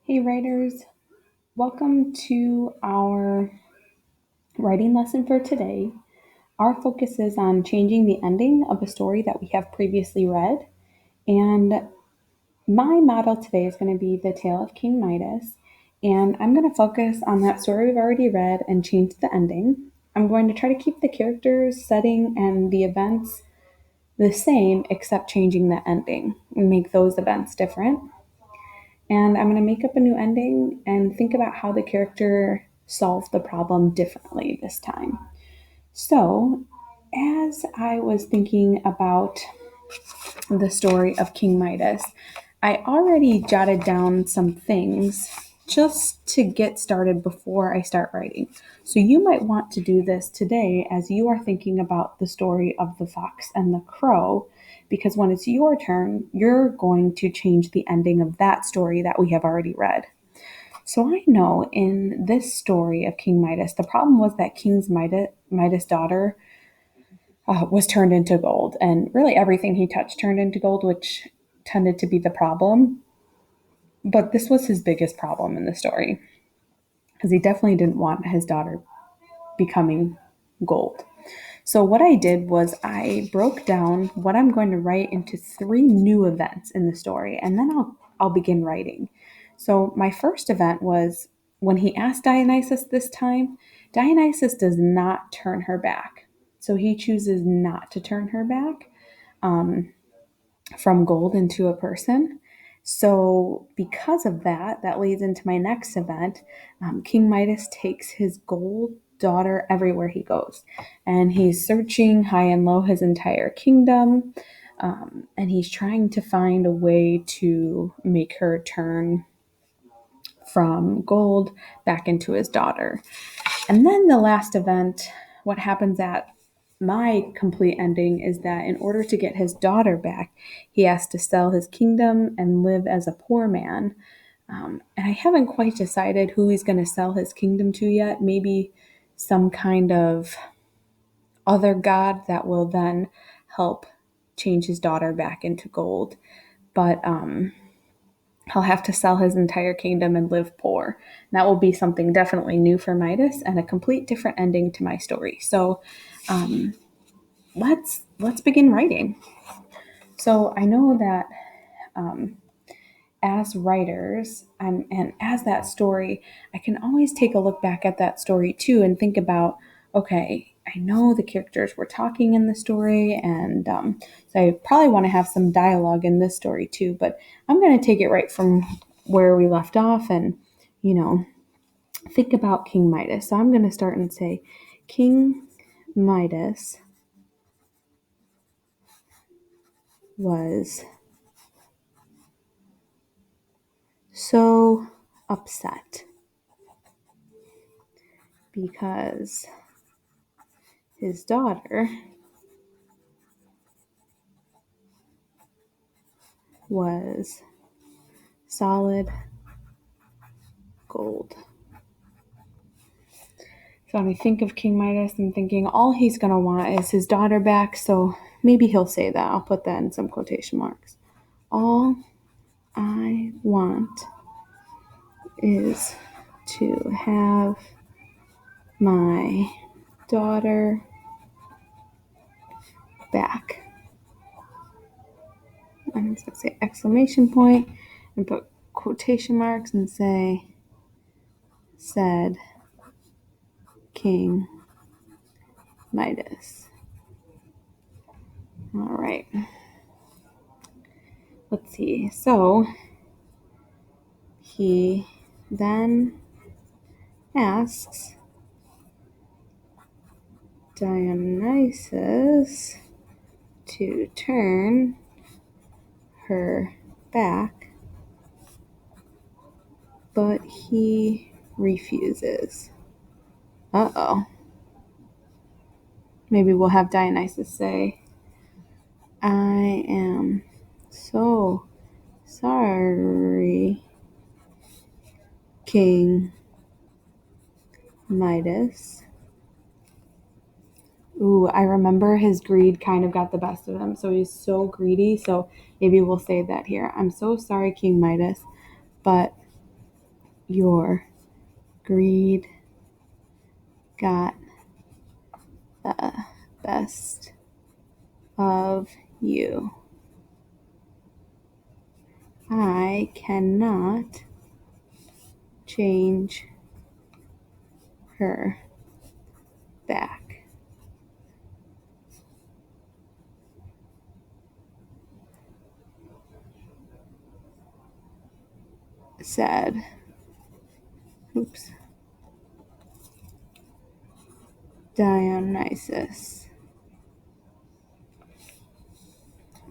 Hey, writers, welcome to our writing lesson for today. Our focus is on changing the ending of a story that we have previously read. And my model today is going to be the tale of King Midas. And I'm going to focus on that story we've already read and change the ending. I'm going to try to keep the characters, setting, and the events the same, except changing the ending and make those events different. And I'm going to make up a new ending and think about how the character solved the problem differently this time. So, as I was thinking about the story of King Midas, I already jotted down some things just to get started before I start writing. So, you might want to do this today as you are thinking about the story of the fox and the crow, because when it's your turn, you're going to change the ending of that story that we have already read. So I know in this story of King Midas, the problem was that Midas' daughter was turned into gold, and really everything he touched turned into gold, which tended to be the problem. But this was his biggest problem in the story, because he definitely didn't want his daughter becoming gold. So what I did was I broke down what I'm going to write into three new events in the story, and then I'll begin writing. So my first event was when he asked Dionysus this time. Dionysus does not turn her back, so he chooses not to turn her back from gold into a person. So because of that, that leads into my next event. King Midas takes his gold daughter everywhere he goes, and he's searching high and low his entire kingdom, and he's trying to find a way to make her turn from gold back into his daughter. And then the last event, what happens at my complete ending is that in order to get his daughter back, he has to sell his kingdom and live as a poor man. And I haven't quite decided who he's going to sell his kingdom to yet. Maybe some kind of other god that will then help change his daughter back into gold. But he'll have to sell his entire kingdom and live poor. And that will be something definitely new for Midas and a complete different ending to my story. So um, let's begin writing. So I know that um, as writers and as that story, I can always take a look back at that story too and think about, okay, I know the characters were talking in the story, and so I probably want to have some dialogue in this story too. But I'm going to take it right from where we left off, and you know, think about King Midas. So I'm going to start and say, King Midas was so upset because his daughter was solid gold. So when I think of King Midas, I'm thinking all he's going to want is his daughter back. So maybe he'll say that. I'll put that in some quotation marks. All I want is to have my daughter back. I'm just going to say exclamation point and put quotation marks and say, said King Midas. All right. Let's see. So he then asks Dionysus to turn her back, but he refuses. Uh-oh. Maybe we'll have Dionysus say, I am so sorry, King Midas. Ooh, I remember his greed kind of got the best of him, so he's so greedy. So maybe we'll say that here. I'm so sorry, King Midas, but Your greed got the best of you. I cannot change her back. Said, Dionysus.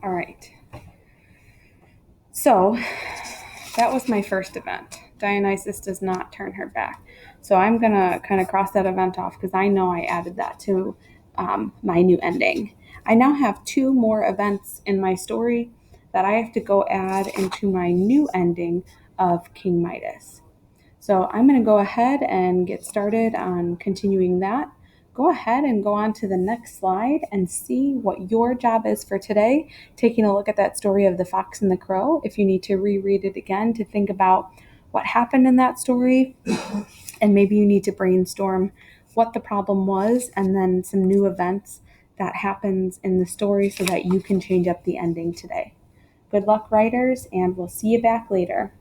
All right. So that was my first event. Dionysus does not turn her back. So I'm going to kind of cross that event off because I know I added that to my new ending. I now have two more events in my story that I have to go add into my new ending of King Midas. So I'm going to go ahead and get started on continuing that. Go ahead and go on to the next slide and see what your job is for today. Taking a look at that story of the fox and the crow. If you need to reread it again to think about what happened in that story, and maybe you need to brainstorm what the problem was and then some new events that happens in the story so that you can change up the ending today. Good luck, writers, and we'll see you back later.